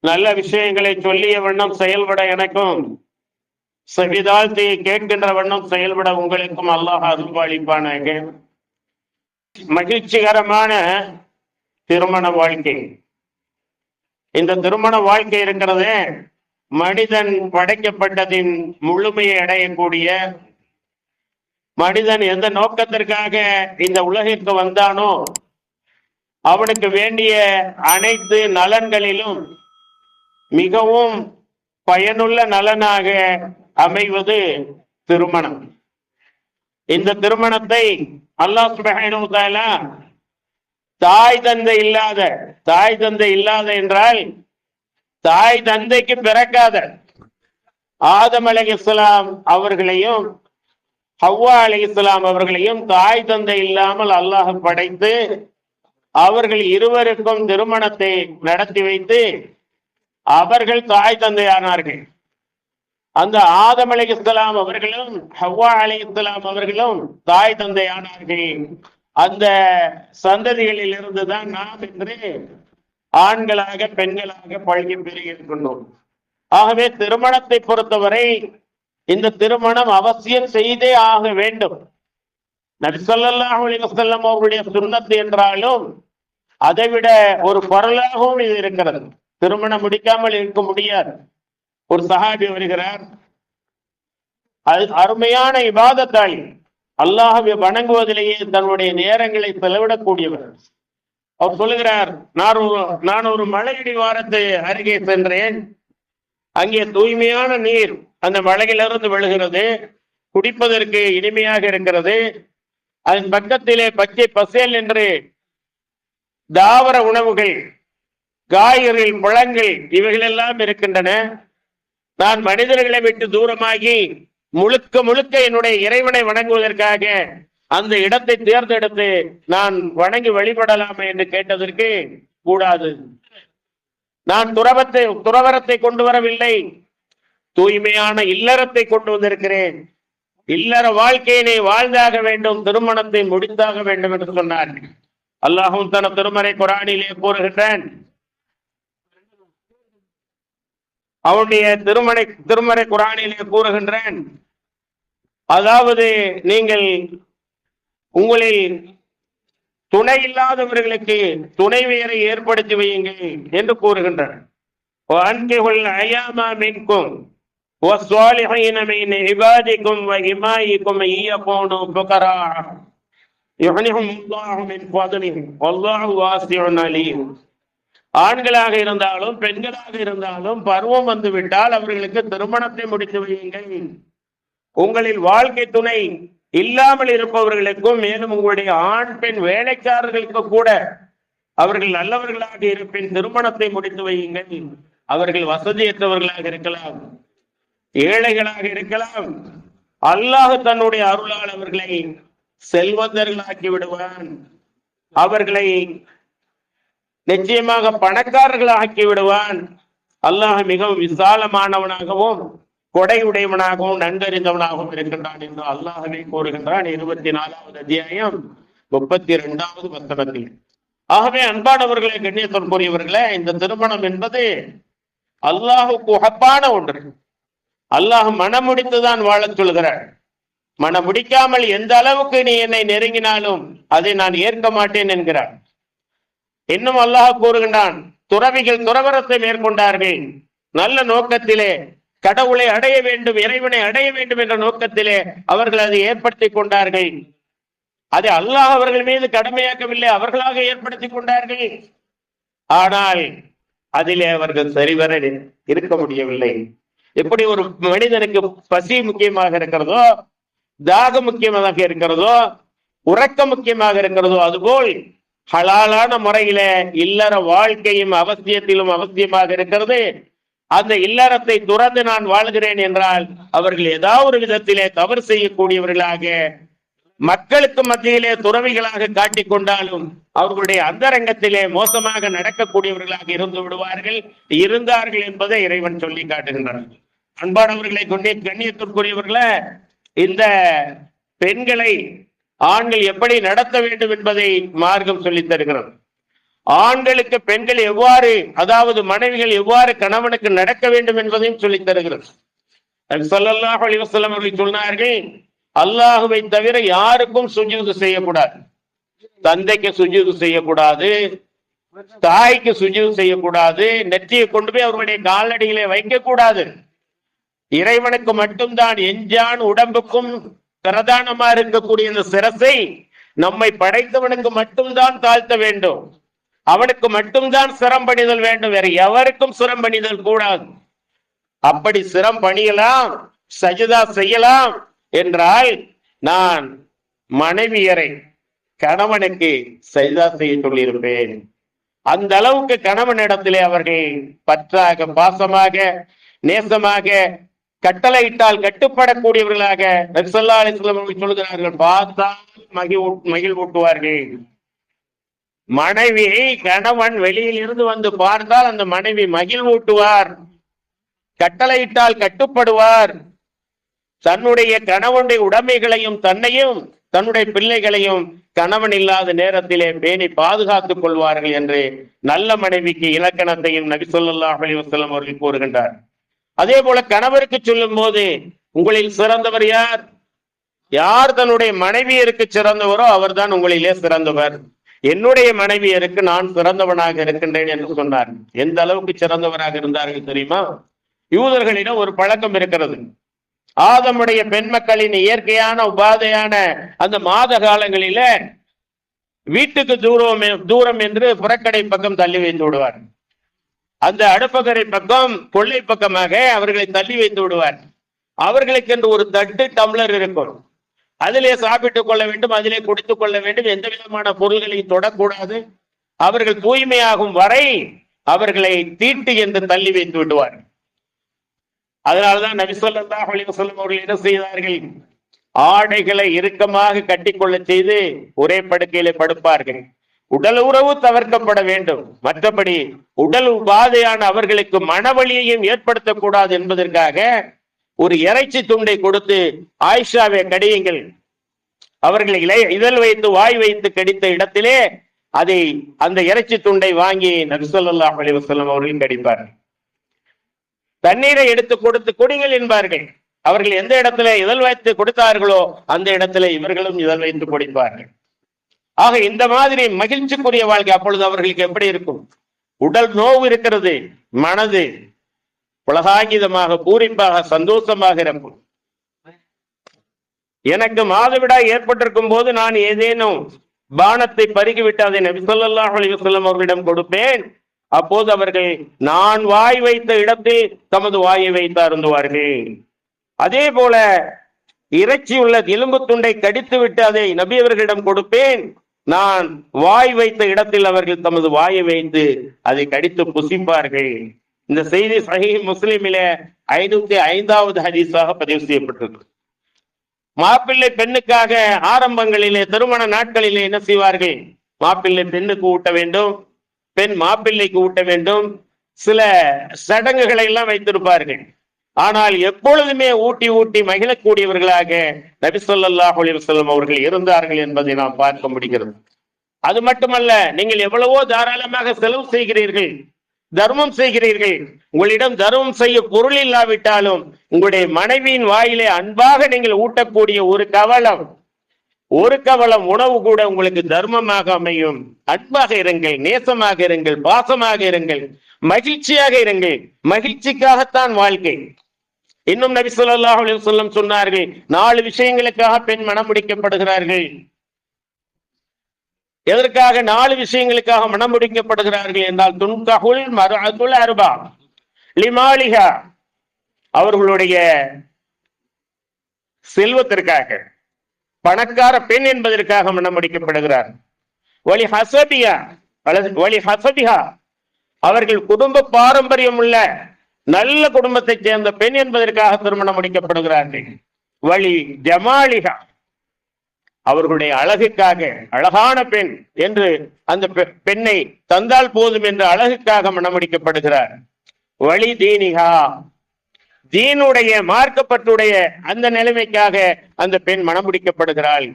நல்ல விஷயங்களை சொல்லிய வண்ணம் செயல்பட எனக்கும், செவிதாழ்த்தி கேட்கின்ற வண்ணம் செயல்பட உங்களுக்கும் அல்லாஹ் அருள்பாலிப்பானாக. மகிழ்ச்சிகரமான திருமண வாழ்க்கை. இந்த திருமண வாழ்க்கை இருக்கிறது, மனிதன் படைக்கப்பட்டதின் முழுமையை அடையக்கூடிய, மனிதன் எந்த நோக்கத்திற்காக இந்த உலகிற்கு வந்தானோ அவனுக்கு வேண்டிய அனைத்து நலன்களிலும் மிகவும் பயனுள்ள நலனாக அமைவது திருமணம். இந்த திருமணத்தை அல்லாஹ் சுப்ஹானஹு வ தஆலா தாய் தந்தை இல்லாத என்றால் தாய் தந்தைக்கு பிறக்காத ஆதம் அலைஹிஸ்ஸலாம் அவர்களையும் ஹவ்வா அலைஹிஸ்ஸலாம் அவர்களையும் தாய் தந்தை இல்லாமல் அல்லாஹ் படைத்து அவர்கள் இருவருக்கும் திருமணத்தை நடத்தி வைத்து அவர்கள் தாய் தந்தையானார்கள். அந்த ஆதம் அலைஹிஸ்ஸலாம் அவர்களும் ஹவ்வா அலைஹிஸ்ஸலாம் அவர்களும் தாய் தந்தையானார்கள். அந்த சந்ததிகளில் இருந்துதான் நாம் என்று ஆண்களாக பெண்களாக பழகி பெறுகின்றோம். ஆகவே திருமணத்தை பொறுத்தவரை இந்த திருமணம் அவசியம் செய்தே ஆக வேண்டும். நபி ஸல்லல்லாஹு அலைஹி வஸல்லம் அவர்களுடைய சுன்னத் என்றாலும் அதைவிட ஒரு பரலாகவும் இது இருக்கிறது. திருமணம் முடிக்காமல் இருக்க முடியாது. ஒரு சஹாபி வருகிறார், அருமையான இபாதத்தாளி, அல்லாஹ்வை வணங்குவதிலேயே தன்னுடைய நேரங்களை செலவிடக்கூடியவர். அவர் சொல்லுகிறார், நான் ஒரு மலையடி வாரத்து அருகே சென்றேன். அங்கே தூய்மையான நீர் அந்த மலையிலிருந்து விழுகிறது, குடிப்பதற்கு இனிமையாக இருக்கிறது. அதன் பக்கத்திலே பச்சை பசேல் என்று தாவர உணவுகள், காய்கறிகள், பழங்கள் இவைகளெல்லாம் இருக்கின்றன. நான் மனிதர்களை விட்டு தூரமாகி முழுக்க என்னுடைய இறைவனை வணங்குவதற்காக அந்த இடத்தை தேர்ந்தெடுத்து நான் வணங்கி வழிபடலாமா என்று கேட்டதற்கு கூடாது, நான் துறவரத்தை கொண்டு வரவில்லை, தூய்மையான இல்லறத்தை கொண்டு வந்திருக்கிறேன். இல்லற வாழ்க்கையினை வாழ்ந்தாக வேண்டும், திருமணத்தை முடிந்தாக வேண்டும் என்று சொன்னார். அல்லாஹும் தன திருமறை குர்ஆனிலே கூறுகின்றான், அவனுடைய திருமறை குர்ஆனிலே கூறுகின்றான், அதாவது நீங்கள் உங்களில் துணை இல்லாதவர்களுக்கு துணைவியரை ஏற்படுத்தி வையுங்கள் என்று கூறுகின்றார். ஆண்களாக இருந்தாலும் பெண்களாக இருந்தாலும் பருவம் வந்துவிட்டால் அவர்களுக்கு திருமணத்தை முடித்து வையுங்கள். உங்களில் வாழ்க்கை துணை இல்லாமல் இருப்பவர்களுக்கும், மேலும் உங்களுடைய ஆண் பெண் வேலைக்காரர்களுக்கு கூட அவர்கள் நல்லவர்களாக இருப்பின் திருமணத்தை முடித்து வையுங்கள். அவர்கள் வசதியற்றவர்களாக இருக்கலாம், ஏழைகளாக இருக்கலாம். அல்லாஹ் தன்னுடைய அருளால் அவர்களை செல்வந்தர்களாக்கி விடுவான். அவர்களை நிச்சயமாக பணக்காரர்கள் ஆக்கி விடுவான். அல்லாஹ் மிகவும் விசாலமானவனாகவும் கொடையுடையவனாகவும் நன்கறிந்தவனாகவும் இருக்கின்றான் என்று அல்லாஹ்வே கூறுகின்றான் 24வது அத்தியாயம் 32வது வசனத்தில். ஆகவே அன்பானவர்களே, கண்ணியத்திற்குரியவர்களே, இந்த திருமணம் என்பது அல்லாஹுக்கு உகப்பான ஒன்று. அல்லாஹ் மனம் முடித்துதான் வாழச் சொல்கிறார். மனம் முடிக்காமல் எந்த அளவுக்கு நீ என்னை நெருங்கினாலும் அதை நான் ஏற்க மாட்டேன் என்கிறார். இன்னும் அல்லாஹ் கூறுகின்றான், துறவிகள் துறவரத்தை மேற்கொண்டார்கள், நல்ல நோக்கத்திலே, கடவுளை அடைய வேண்டும், இறைவனை அடைய வேண்டும் என்ற நோக்கத்திலே அவர்கள் அதை ஏற்படுத்தி கொண்டார்கள். அதை அல்லாஹ் அவர்கள் மீது கடமையாக்கவில்லை, அவர்களாக ஏற்படுத்தி கொண்டார்கள். ஆனால் அதிலே அவர்கள் சரிவர இருக்க முடியவில்லை. எப்படி ஒரு மனிதனுக்கு பசி முக்கியமாக இருக்கிறதோ, தாகம் முக்கியமாக இருக்கிறதோ, உறக்கம் முக்கியமாக இருக்கிறதோ, அதுபோல் ஹலாலான முறையில இல்லற வாழ்க்கையும் அவசியத்திலும் அவசியமாக இருக்கிறது. அந்த இல்லறத்தை துறந்து நான் வாழ்கிறேன் என்றால் அவர்கள் ஏதாவது ஒரு விதத்திலே தவறு செய்யக்கூடியவர்களாக, மக்களுக்கு மத்தியிலே துறவிகளாக காட்டிக் கொண்டாலும் அவர்களுடைய அந்தரங்கத்திலே மோசமாக நடக்கக்கூடியவர்களாக இருந்து விடுவார்கள், இருந்தார்கள் என்பதை இறைவன் சொல்லி காட்டுகின்றார். அன்பானவர்களை கொண்டே கண்ணியத்திற்குரியவர்களே, இந்த பெண்களை ஆண்கள் எப்படி நடத்த வேண்டும் என்பதை மார்க்கம் சொல்லித் தருகிறது. ஆண்களுக்கு பெண்கள் எவ்வாறு, அதாவது மனைவிகள் எவ்வாறு கணவனுக்கு நடக்க வேண்டும் என்பதையும் சொல்லித் தருகிறது. ஸல்லல்லாஹு அலைஹி வஸல்லம் அவர்கள் சொன்னார்கள், அல்லாஹுவை தவிர யாருக்கும் சுஜூது செய்யக்கூடாது. தந்தைக்கு சுஜூது செய்யக்கூடாது, தாய்க்கு சுஜூது செய்யக்கூடாது, நெற்றியை கொண்டு போய் அவருடைய காலடியிலே வைக்க கூடாது. இறைவனுக்கு மட்டும்தான் எஞ்சான் உடம்புக்கும் பிரதானமா இருக்கக்கூடிய இந்த சிரசை நம்மை படைத்தவனுக்கு மட்டும்தான் தாழ்த்த வேண்டும். அவனுக்கு மட்டும்தான் சிரம் பணிதல் வேண்டும், வேற எவருக்கும் சிரம் பணிதல் கூடாது. அப்படி சிரம் பணியலாம், சஜிதா செய்யலாம் என்றால் நான் மனைவியரை கணவனுக்கு சஜிதா செய்ய சொல்லியிருப்பேன். அந்த அளவுக்கு கணவனிடத்திலே அவர்கள் பற்றாக, பாசமாக, நேசமாக, கட்டளையிட்டால் கட்டுப்படக்கூடியவர்களாக நபி ஸல்லல்லாஹு அலைஹி வஸல்லம் சொல்கிறார்கள். பார்த்தால் மகிழ்வூட்டுவார்கள். மனைவியை கணவன் வெளியில் இருந்து வந்து பார்த்தால் அந்த மனைவி மகிழ்வூட்டுவார், கட்டளையிட்டால் கட்டுப்படுவார். தன்னுடைய கணவனுடைய உடைமைகளையும் தன்னையும் தன்னுடைய பிள்ளைகளையும் கணவன் இல்லாத நேரத்திலே பேணி பாதுகாத்துக் கொள்வார்கள் என்று நல்ல மனைவிக்கு இலக்கணத்தையும் நபி ஸல்லல்லாஹு அலைஹி வஸல்லம் அவர்கள் கூறுகின்றார். அதே போல கணவருக்கு சொல்லும் போது, உங்களில் சிறந்தவர் யார்? யார் தன்னுடைய மனைவியருக்கு சிறந்தவரோ அவர்தான் உங்களிலே சிறந்தவர். என்னுடைய மனைவியருக்கு நான் சிறந்தவனாக இருக்கின்றேன் என்று சொன்னார். எந்த அளவுக்கு சிறந்தவராக இருந்தார்கள் தெரியுமா? யூதர்களிடம் ஒரு பழக்கம் இருக்கிறது. ஆதமுடைய பெண் மக்களின் இயற்கையான உபாதையான அந்த மாத காலங்களில வீட்டுக்கு தூரம் என்று புறக்கடை பக்கம் தள்ளி வைத்து விடுவார். அந்த அடுப்பகரை பக்கம் கொள்ளை பக்கமாக அவர்களை தள்ளி வைத்து விடுவார். அவர்களுக்கு என்று ஒரு தட்டு டம்ளர் இருக்கும், அதிலே சாப்பிட்டுக் கொள்ள வேண்டும், அதிலே குடித்துக் கொள்ள வேண்டும். எந்த விதமான பொருள்களையும் தொடக்கூடாது. அவர்கள் தூய்மையாகும் வரை அவர்களை தீட்டு என்று தள்ளி வைத்து விடுவார். அதனால்தான் நபி ஸல்லல்லாஹு அலைஹி வஸல்லம் அவர்கள் என்ன செய்தார்கள்? ஆடைகளை இறுக்கமாக கட்டிக்கொள்ள செய்து ஒரே படுக்கையிலே படுப்பார்கள். உடல் உறவு தவிர்க்கப்பட வேண்டும். மற்றபடி உடல் உபாதையான அவர்களுக்கு மனவழியையும் ஏற்படுத்தக்கூடாது என்பதற்காக ஒரு இறைச்சி துண்டை கொடுத்து, ஆயிஷாவை கடியுங்கள், அவர்களை இதழ் வைத்து வாய் வைத்து கடித்த இடத்திலே அதை அந்த இறைச்சி துண்டை வாங்கி நபி ஸல்லல்லாஹு அலைஹி வஸல்லம் அவர்கள் கடிப்பார்கள். தண்ணீரை எடுத்து கொடுத்து குடிங்கள் என்பார்கள். அவர்கள் எந்த இடத்துல இதழ் வைத்து கொடுத்தார்களோ அந்த இடத்துல இவர்களும் இதழ் வைத்து குடிப்பார்கள். ஆக இந்த மாதிரி மகிழ்ச்சிக்குரிய வாழ்க்கை அப்பொழுது அவர்களுக்கு எப்படி இருக்கும்? உடல் நோவு இருக்கிறது, மனது உலகாங்கிதமாக பூரிப்பாக சந்தோஷமாக இருக்கும். எனக்கு மாதவிடாய் ஏற்பட்டிருக்கும் போது நான் ஏதேனும் பானத்தை பருகிவிட்டு அதை நபி ஸல்லல்லாஹு அலைஹி வஸல்லம் அவர்களிடம் கொடுப்பேன். அப்போது அவர்கள் நான் வாய் வைத்த இடத்தில் தமது வாயை வைத்து அருந்துவார்கள். அதே போல இறைச்சி உள்ள எலும்பு துண்டை கடித்து விட்டு அதை நபி அவர்களிடம் கொடுப்பேன். நான் வாய் வைத்த இடத்தில் அவர்கள் தமது வாயை வைத்து அதை கடித்து புசிப்பார்கள். இந்த செய்தி சஹீஹ் முஸ்லிமில 505வது ஹதீஸாக பதிவு செய்யப்பட்டிருக்கு. மாப்பிள்ளை பெண்ணுக்காக ஆரம்பங்களிலே திருமண நாட்களிலே என்ன செய்வார்கள்? மாப்பிள்ளை பெண்ணுக்கு ஊட்ட வேண்டும், பெண் மாப்பிள்ளைக்கு ஊட்ட வேண்டும், சில சடங்குகளை எல்லாம் வைத்திருப்பார்கள். ஆனால் எப்பொழுதுமே ஊட்டி ஊட்டி மகிழக்கூடியவர்களாக நபி ஸல்லல்லாஹு அலைஹி வஸல்லம் அவர்கள் இருந்தார்கள் என்பதை நாம் பார்க்க முடிகிறது. அது மட்டுமல்ல, நீங்கள் எவ்வளவோ தாராளமாக செலவு செய்கிறீர்கள், தர்மம் செய்கிறீர்கள். உங்களிடம் தர்மம் செய்ய பொருள் இல்லாவிட்டாலும் உங்களுடைய மனைவியின் வாயிலே அன்பாக நீங்கள் ஊட்டக்கூடிய ஒரு கவளம் உணவு கூட உங்களுக்கு தர்மமாக அமையும். அன்பாக இருங்கள், நேசமாக இருங்கள், பாசமாக இருங்கள், மகிழ்ச்சியாக இருங்கள். மகிழ்ச்சிக்காகத்தான் வாழ்க்கை. இன்னும் நபி ஸல்லல்லாஹு அலைஹி வஸல்லம் சொன்னார்கள், 4 விஷயங்களுக்காக பெண் மனம் முடிக்கப்படுகிறார்கள். எதற்காக 4 விஷயங்களுக்காக மனம் முடிக்கப்படுகிறார்கள் என்றால், துன்கஹுல் மர்அத்துல் அர்பா லிமாலிஹா, அவர்களுடைய செல்வத்திற்காக, பணக்கார பெண் என்பதற்காக மனம் முடிக்கப்படுகிறார். வலி ஹசபிஹா, அவர்கள் குடும்ப பாரம்பரியம் உள்ள நல்ல குடும்பத்தை சேர்ந்த பெண் என்பதற்காக திருமணம் முடிக்கப்படுகிறார்கள். வலி ஜமாலிஹா, அவர்களுடைய அழகுக்காக, அழகான பெண் என்று அந்த பெண்ணை தந்தால் போதும் என்று அழகுக்காக மனம் முடிக்கப்படுகிறார். வலி தீனிகா, தீனுடைய மார்க்கப்பட்டுடைய அந்த நிலைமைக்காக அந்த பெண் மனம் முடிக்கப்படுகிறாள்.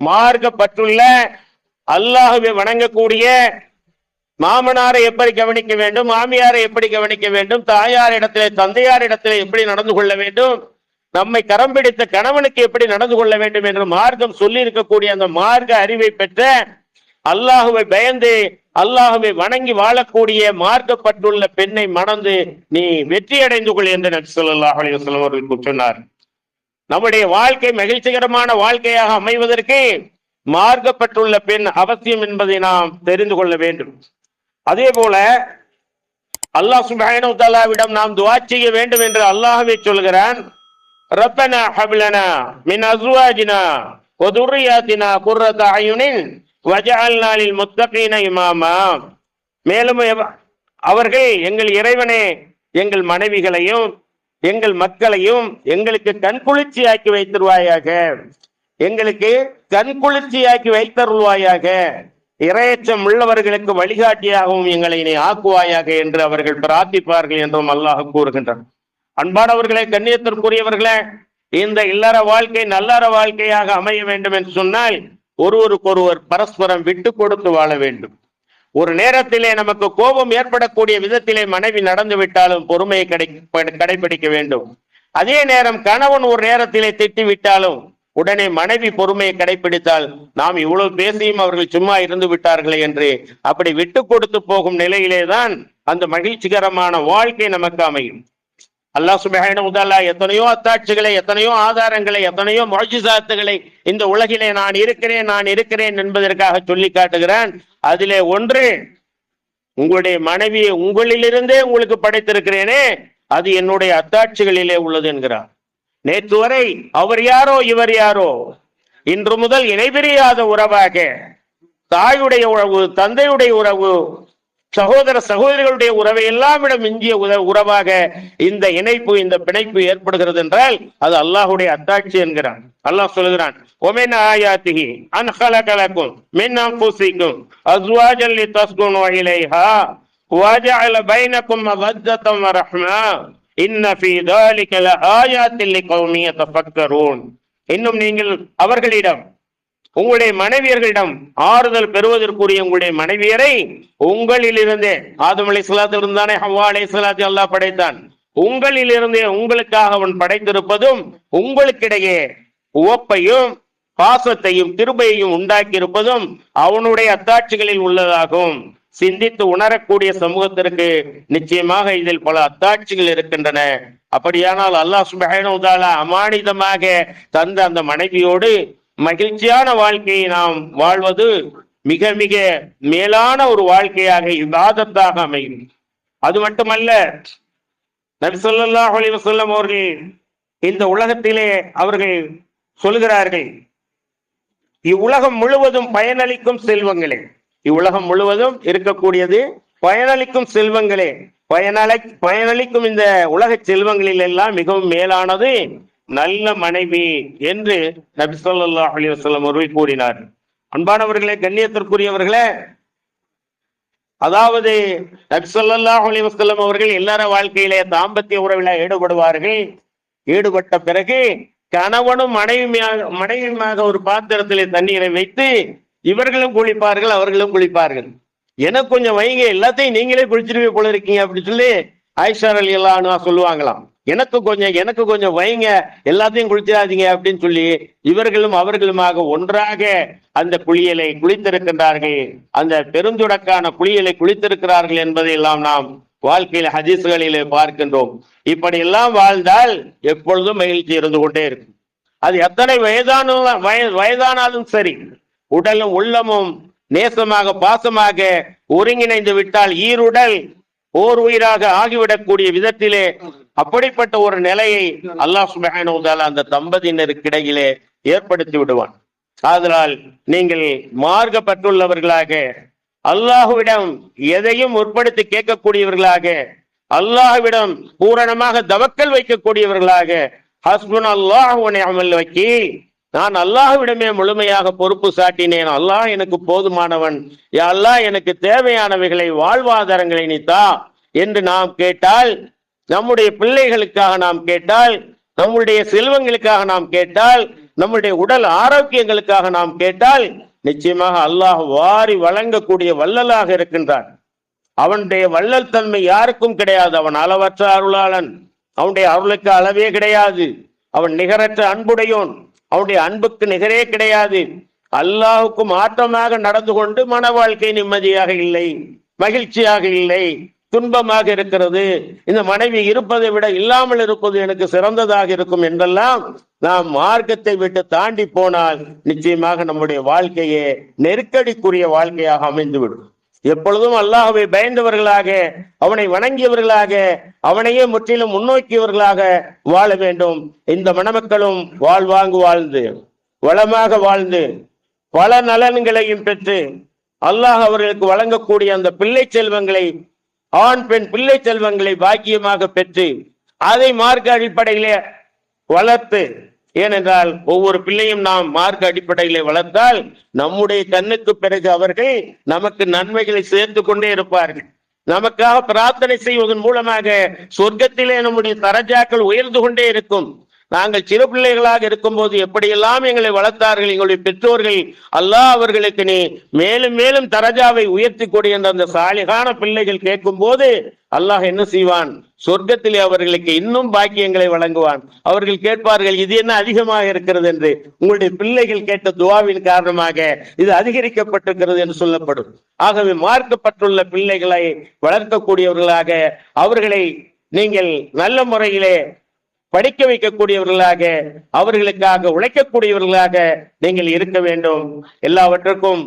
மார்க்கப்பட்டுள்ள அல்லாஹ்வை வணங்கக்கூடிய மாமனாரை எப்படி கவனிக்க வேண்டும், மாமியாரை எப்படி கவனிக்க வேண்டும், தாயார் இடத்திலே தந்தையார் இடத்திலே எப்படி நடந்து கொள்ள வேண்டும், நம்மை கரம் பிடித்த கணவனுக்கு எப்படி நடந்து கொள்ள வேண்டும் என்று மார்க்கம் சொல்லி இருக்கக்கூடிய அந்த மார்க்க அறிவை பெற்ற, அல்லாஹுவை பயந்து அல்லாஹுவை வணங்கி வாழக்கூடிய மார்க்கப்பட்டுள்ள பெண்ணை மணந்து நீ வெற்றி அடைந்து கொள் என்று நபி ஸல்லல்லாஹு அலைஹி வஸல்லம் அவர்கள் சொன்னார். நம்முடைய வாழ்க்கை மகிழ்ச்சிகரமான வாழ்க்கையாக அமைவதற்கு மார்க்கப்பட்டுள்ள பெண் அவசியம் என்பதை நாம் தெரிந்து கொள்ள வேண்டும். அதே போல அல்லாஹ் சுப்ஹானஹு வ தஆலாவிடம் நாம் துஆ செய்ய வேண்டும் என்று அல்லாஹ்வே சொல்கிறான். ரப்பனா ஹப்லனா மின் அஸ்வாஜினா வ துர்ரியாத்தினா குர்ரத அயுனின் வஜஅல்னா லில் முத்தகீன இமாமா. மேலும் அவர்கள், எங்கள் இறைவனே, எங்கள் மனைவிகளையும் எங்கள் மக்களையும் எங்களுக்கு கண்குளிர்ச்சியாக்கி வைத்திருவாயாக, எங்களுக்கு கண்குளிர்ச்சியாக்கி வைத்தருள்வாயாக, இறையச்சம் உள்ளவர்களுக்கு வழிகாட்டியாகவும் எங்களை நீ ஆக்குவாயாக என்று அவர்கள் பிரார்த்திப்பார்கள் என்றும் அல்லாஹ் கூறுகின்றான். அன்பானவர்களே, கண்ணியத்திற்குரியவர்களே, இந்த இல்லற வாழ்க்கை நல்லற வாழ்க்கையாக அமைய வேண்டும் என்று சொன்னால் ஒருவருக்கொருவர் பரஸ்பரம் விட்டு கொடுத்து வாழ வேண்டும். ஒரு நேரத்திலே நமக்கு கோபம் ஏற்படக்கூடிய விதத்திலே மனைவி நடந்து விட்டாலும் பொறுமையை கடைபிடிக்க வேண்டும். அதே நேரம் கணவன் ஒரு நேரத்திலே திட்டி விட்டாலும் உடனே மனைவி பொறுமையை கடைபிடித்தால் நாம் இவ்வளவு பேசியும் அவர்கள் சும்மா இருந்து விட்டார்களே என்று அப்படி விட்டு கொடுத்து போகும் நிலையிலேதான் அந்த மகிழ்ச்சிகரமான வாழ்க்கை நமக்கு அமையும். அல்லாஹ் சுப்ஹானஹு வ தஆலா எத்தனையோ அத்தாட்சிகளை, எத்தனையோ ஆதாரங்களை, எத்தனையோ முஅஜிசாத்துகளை இந்த உலகிலே நான் இருக்கிறேன் என்பதற்காக சொல்லி காட்டுகிறான். அதிலே ஒன்று, உங்களுடைய மனைவியை உங்களிலிருந்தே உங்களுக்கு படைத்திருக்கிறேனே, அது என்னுடைய அத்தாட்சிகளிலே உள்ளது என்கிறார். நேற்று வரை அவர் யாரோ இவர் யாரோ, இன்று முதல் இணைபிரியாத உறவாக, தாயுடைய உறவு, தந்தையுடைய உறவு, சகோதர சகோதரிகளுடைய உறவை எல்லாம் விட மிஞ்சிய உறவாக இந்த இணைப்பு, இந்த பிணைப்பு ஏற்படுகிறது என்றால் அது அல்லாஹுடைய அத்தாட்சி என்கிறான். அல்லாஹ் சொல்கிறான், ஒமின் ஆயாத்திஹி அன் ஹலக லக்கும் மின் அன்ஃபுசிக்கும் அஸ்வாஜன் லிதஸ்குனு இலைஹா வஜஅல பைனக்கும் மவத்தத்தம் வ ரஹ்மா இன்ன ஃபீ ذلك லஆயாத்தின் லிகௌமி யதஃபக்கரூன். இன்னும் நீங்கள் அவர்களிடம், உங்களுடைய மனைவியர்களிடம் ஆறுதல் பெறுவதற்குரிய உங்களுடைய மனைவியரை உங்களிலிருந்தே, ஆதம் அலைஹிஸ்ஸலாத்திலிருந்து தானே ஹவ்வா அலைஹிஸ்ஸலாத்தை அல்லாஹ் படைத்தான், உங்களிலிருந்தே உங்களுக்காக அவன் படைத்திருப்பதும் உங்களுக்கிடையே உவப்பையும் பாசத்தையும் கிருபையையும் உண்டாக்கி இருப்பதும் அவனுடைய அத்தாட்சிகளில் உள்ளதாகும். சிந்தித்து உணரக்கூடிய சமூகத்திற்கு நிச்சயமாக இதில் பல அத்தாட்சிகள் இருக்கின்றன. அப்படியானால் அல்லாஹ் சுப்ஹானஹு வ தஆலா அமானிதமாக தந்த அந்த மனைவியோடு மகிழ்ச்சியான வாழ்க்கையை நாம் வாழ்வது மிக மிக மேலான ஒரு வாழ்க்கையாக, இபாதத்தாக அமையும். அது மட்டுமல்ல, நபி ஸல்லல்லாஹு அலைஹி வஸல்லம் அவர்கள் இந்த உலகத்திலே அவர்கள் சொல்கிறார்கள், இவ்வுலகம் முழுவதும் பயனளிக்கும் செல்வங்களே, இவ்வுலகம் முழுவதும் இருக்கக்கூடியது பயனளிக்கும் செல்வங்களே, பயனளிக்கும் இந்த உலக செல்வங்களில் எல்லாம் மிகவும் மேலானது நல்ல மனைவி என்று நபி ஸல்லல்லாஹு அலைஹி வஸல்லம் அவர்கள் கூறினார். அன்பானவர்களே, கண்ணியத்திற்குரியவர்களே, அதாவது நபி ஸல்லல்லாஹு அலைஹி வஸல்லம் அவர்கள் எல்லார வாழ்க்கையிலே தாம்பத்திய உறவில் ஈடுபடுவார்கள். ஈடுபட்ட பிறகு கணவனும் மனைவியுமாக ஒரு பாத்திரத்திலே தண்ணீரை வைத்து இவர்களும் குளிப்பார்கள், அவர்களும் குளிப்பார்கள். எனக்கு கொஞ்சம் வைங்க, எல்லாத்தையும் நீங்களே குளிச்சிருவே போல இருக்கீங்க அப்படி சொல்லி ஆயிஷா ரலியல்லாஹு அன்ஹா சொல்லுவாங்களாம். எனக்கு கொஞ்சம் வைங்க, எல்லாத்தையும் குளிச்சிடாதீங்க அப்படின்னு சொல்லி இவர்களும் அவர்களுமாக ஒன்றாக அந்த குளியலை குளித்திருக்கின்றார்கள். அந்த பெருந்துடக்கான குளியலை குளித்திருக்கிறார்கள் என்பதை எல்லாம் நாம் வாழ்க்கையில ஹதீஸ்களிலே பார்க்கின்றோம். இப்படி எல்லாம் வாழ்ந்தால் எப்பொழுதும் மகிழ்ச்சி இருந்து கொண்டே இருக்கும். அது எத்தனை வயதானாலும் சரி, உடலும் உள்ளமும் நேசமாக பாசமாக ஒருங்கிணைந்து விட்டால் ஈருடல் ஓர் உயிராக ஆகிவிடக்கூடிய விதத்திலே அப்படிப்பட்ட ஒரு நிலையை அல்லாஹ் சுப்ஹானஹு வ தஆலா அந்த தம்பதியினருக்கிடையிலே ஏற்படுத்தி விடுவான். ஆதலால் நீங்கள் மார்க்கப்பட்டுள்ளவர்களாக, அல்லாஹுவிடம் எதையும் முற்படுத்தி கேட்கக்கூடியவர்களாக, அல்லாஹுவிடம் பூரணமாக தவக்கல் வைக்கக்கூடியவர்களாக, ஹஸ்புனல்லாஹு வ நிஅமல் வக்கீல், நான் அல்லாஹ்விடமே முழுமையாக பொறுப்பு சாட்டினேன், அல்லாஹ் எனக்கு போதுமானவன், யா அல்லாஹ் எனக்கு தேவையானவைகளை வாழ்வாதாரங்களை நீ தா என்று நாம் கேட்டால், நம்முடைய பிள்ளைகளுக்காக நாம் கேட்டால், நம்முடைய செல்வங்களுக்காக நாம் கேட்டால், நம்முடைய உடல் ஆரோக்கியங்களுக்காக நாம் கேட்டால், நிச்சயமாக அல்லாஹ் வாரி வழங்கக்கூடிய வல்லலாக இருக்கின்றான். அவனுடைய வள்ளல் தன்மை யாருக்கும் கிடையாது. அவன் அளவற்ற அருளாளன். அவனுடைய அருளுக்கு அளவே கிடையாது. அவன் நிகரற்ற அன்புடையோன். அவனுடைய அன்புக்கு நிகரே கிடையாது. அல்லாஹுக்கு மாற்றமாக நடந்து கொண்டு மன வாழ்க்கை நிம்மதியாக இல்லை, மகிழ்ச்சியாக இல்லை, துன்பமாக இருக்கிறது. இந்த மனைவி இருப்பதை விட இல்லாமல் இருப்பது எனக்கு சிறந்ததாக இருக்கும் என்றெல்லாம் நாம் மார்க்கத்தை விட்டு தாண்டி போனால் நிச்சயமாக நம்முடைய வாழ்க்கையே நெருக்கடிக்குரிய வாழ்க்கையாக அமைந்துவிடும். எப்பொழுதும் அல்லாஹ்வை பயந்தவர்களாக, அவனை வணங்கியவர்களாக, அவனையே முற்றிலும் முன்னோக்கியவர்களாக வாழ வேண்டும். இந்த மணமக்களும் வாழ்வாங்கு வாழ்ந்து வளமாக வாழ்ந்து பல நலன்களையும் பெற்று அல்லாஹ் அவர்களுக்கு வழங்கக்கூடிய அந்த பிள்ளை செல்வங்களை, ஆண் பெண் பிள்ளை செல்வங்களை பாக்கியமாக பெற்று அதை மார்க்க அடிப்படையிலே வளர்த்து, ஏனென்றால் ஒவ்வொரு பிள்ளையும் நாம் மார்க்க அடிப்படையிலே வளர்த்தால் நம்முடைய கண்ணுக்கு பிறகு அவர்கள் நமக்கு நன்மைகளை சேர்த்து கொண்டே இருப்பார்கள். நமக்காக பிரார்த்தனை செய்வதன் மூலமாக சொர்க்கத்திலே நம்முடைய தரஜாக்கள் உயர்ந்து கொண்டே இருக்கும். நாங்கள் சிறு பிள்ளைகளாக இருக்கும் போது எப்படியெல்லாம் எங்களை வளர்த்தார்கள் எங்களுடைய பெற்றோர்கள், அல்லாஹ் அவர்களுக்கு நீ மேலும் மேலும் தரஜாவை உயர்த்தி கொடு என்ற அந்த சாலிகான பிள்ளைகள் கேட்கும் போது அல்லாஹ் என்ன செய்வான்? சொர்க்கத்திலே அவர்களுக்கு இன்னும் பாக்கியங்களை வழங்குவான். அவர்கள் கேட்பார்கள், இது என்ன அதிகமாக இருக்கிறது என்று. உங்களுடைய பிள்ளைகள் கேட்ட துவாவின் காரணமாக இது அதிகரிக்கப்பட்டிருக்கிறது என்று சொல்லப்படும். ஆகவே மார்க்கப்பட்டுள்ள பிள்ளைகளை வளர்க்கக்கூடியவர்களாக, அவர்களை நீங்கள் நல்ல முறையிலே படிக்க வைக்கக்கூடியவர்களாக, அவர்களுக்காக உழைக்கக்கூடியவர்களாக நீங்கள் இருக்க வேண்டும். எல்லாவற்றுக்கும்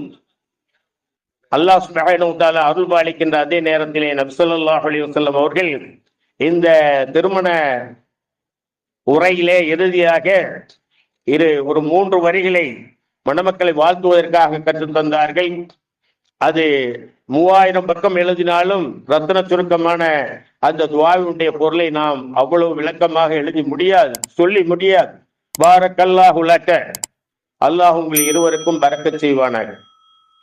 அல்லாஹ் சுப்ஹானஹு வ தஆலா அருள் பாலிக்கின்ற அதே நேரத்திலே நபி ஸல்லல்லாஹு அலைஹி வஸல்லம் அவர்கள் இந்த திருமண உரையிலே இறுதியாக ஒரு 3 வரிகளை மணமக்களை வாழ்த்துவதற்காக கற்றுத் தந்தார்கள். அது 3000 பக்கம் எழுதினாலும் ரத்ன சுருக்கமான அந்த துஆவினுடைய பொருளை நாம் அவ்வளவு விளக்கமாக எழுதி முடியாது, சொல்லி முடியாது. பாரக்கல்லாஹு லக, அல்லாஹ் உங்கள் இருவருக்கும் பரக்கத் செய்வானாக.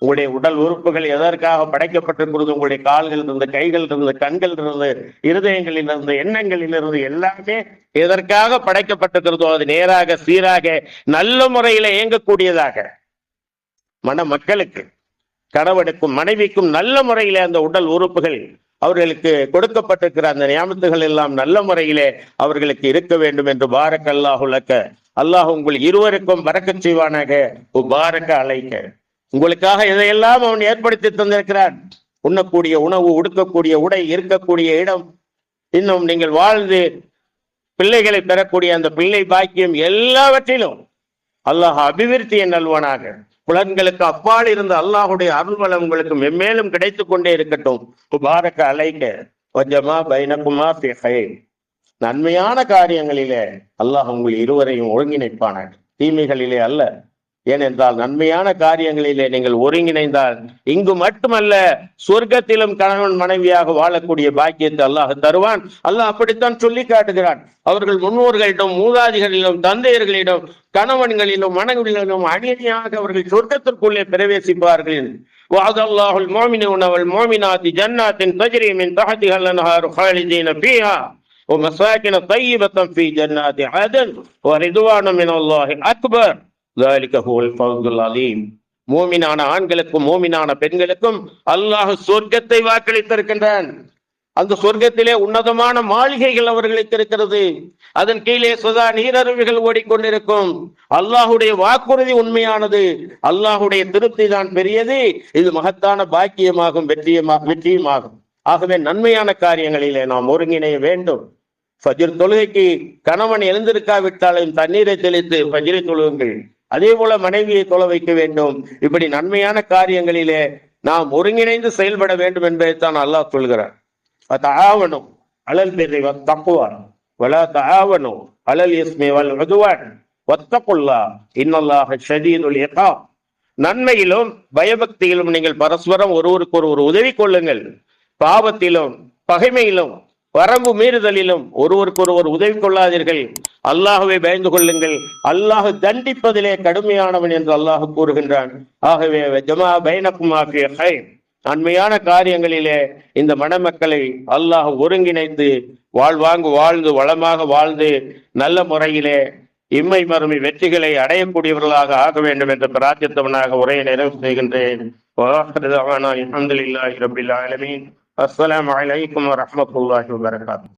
உங்களுடைய உடல் உறுப்புகள் எதற்காக படைக்கப்பட்டிருக்கிறது? உங்களுடைய கால்கள் இருந்து, கைகள் இருந்து, கண்கள் இருந்து, இருதயங்களில் இருந்து, எண்ணங்களில் இருந்து எல்லாமே எதற்காக படைக்கப்பட்டிருக்கிறதோ அது நேராக, சீராக, நல்ல முறையில இயங்கக்கூடியதாக மக்களுக்கு, கணவனுக்கும் மனைவிக்கும் நல்ல முறையிலே அந்த உடல் உறுப்புகள் அவர்களுக்கு கொடுக்கப்பட்டிருக்கிற அந்த நியாமத்துகள் எல்லாம் நல்ல முறையிலே அவர்களுக்கு இருக்க வேண்டும் என்று பாரக்கல்லாஹு லக, அல்லாஹ் உங்கள் இருவருக்கும் பரக்கத் செய்வானாக. பாரக்க அலைக்க, உங்களுக்காக இதையெல்லாம் அவன் ஏற்படுத்தி தந்திருக்கிறான். உண்ணக்கூடிய உணவு, உடுக்கக்கூடிய உடை, இருக்கக்கூடிய இடம், இன்னும் நீங்கள் வாழ்ந்து பிள்ளைகளை பெறக்கூடிய அந்த பிள்ளை பாக்கியம், எல்லாவற்றிலும் அல்லாஹ் அபிவிருத்தியை நல்வானாக. புலன்களுக்கு அப்பால் இருந்த அல்லாஹுடைய அருள்வளம் உங்களுக்கு மென்மேலும் கிடைத்து கொண்டே இருக்கட்டும். பாரக்க அலைக்க வஜமா பைனகுமா ஃபி கைர், நன்மையான காரியங்களிலே அல்லாஹ் உங்கள் இருவரையும் ஒருங்கிணைப்பானாக, தீமைகளிலே அல்ல. ஏனென்றால் நன்மையான காரியங்களிலே நீங்கள் ஒருங்கிணைந்தால் இங்கு மட்டுமல்ல சொர்க்கத்திலும் கணவன் மனைவியாக வாழக்கூடிய பாக்கியத்தை அல்லாஹ் தருவான். அல்லாஹ் அப்படித்தான் சொல்லி காட்டுகிறான். அவர்கள் முன்னோர்களிடம், மூதாதிகளிடம், தந்தையர்களிடம், கணவன்களிலும் மனைவிகளிலும் அநீதியாக அவர்கள் சொர்க்கத்திற்குள்ளே பிரவேசிப்பார்கள். வஅதல்லாஹுல் முஃமினீன வல் முஃமினாத்தி ஜன்னாத்தின் தஜ்ரி மின் தஹ்திஹா அல்-அன்ஹாரு خالدين فيها ومساكن طيبة في جنات عدن ورضوان من الله أكبر ذلك هو الفوز العظيم. மூமினான ஆண்களுக்கும் மூமினான பெண்களுக்கும் அல்லாஹ் சொர்க்கத்தை வாக்களித்திருக்கின்றான். அந்த சொர்க்கத்திலே உன்னதமான மாளிகைகள் அவர்களுக்கு இருக்கிறது. அதன் கீழே சதா நீரருவிகள் ஓடிக்கொண்டிருக்கும். அல்லாஹுடைய வாக்குறுதி உண்மையானது. அல்லாஹுடைய திருப்தி தான் பெரியது. இது மகத்தான பாக்கியமாகும், வெற்றியுமாகும். ஆகவே நன்மையான காரியங்களிலே நாம் ஒருங்கிணைய வேண்டும். ஃபஜ்ர் தொழுகைக்கு கணவன் எழுந்திருக்காவிட்டாலும் தண்ணீரை தெளித்து ஃபஜ்ரை தொழுகுங்கள். அதே போல மனைவியை தொழ வைக்க வேண்டும். இப்படி நன்மையான காரியங்களிலே நாம் ஒருங்கிணைந்து செயல்பட வேண்டும் என்பதைத்தான் அல்லாஹ் சொல்கிறார். தஆவனு அலல் பிர்ரி வத்தக்வா வலா தஆவனு அலல் இஸ்மி வல் உத்வான் வத்தகுல்லாஹ் இன்னல்லாஹ ஷதீதுல் இகாப். நன்மையிலும் பயபக்தியிலும் நீங்கள் பரஸ்பரம் ஒருவருக்கொருவர் உதவி கொள்ளுங்கள். பாவத்திலும் பகைமையிலும் வரம்பு மீறுதலிலும் ஒருவருக்கொருவர் உதவி கொள்ளாதீர்கள். அல்லாஹுவை பயந்து கொள்ளுங்கள். அல்லாஹ் தண்டிப்பதிலே கடுமையானவன் என்று அல்லாஹ் கூறுகின்றான். ஆகவே ஜமா பைனகுமா ஃபீ கைர், நன்மையான காரியங்களிலே இந்த மணமக்களை அல்லாஹ் ஒருங்கிணைத்து வாழ்ந்து வளமாக வாழ்ந்து நல்ல முறையிலே இம்மை மறுமை வெற்றிகளை அடையக்கூடியவர்களாக ஆக வேண்டும் என்று பிரார்த்தித்தவனாக உரையை நிறைவு செய்கின்றேன். அல்ஹம்துலில்லாஹி ரப்பில் ஆலமீன். அஸ்ஸலாமு அலைக்கும் வரஹ்மத்துல்லாஹி வபரகாத்துஹு.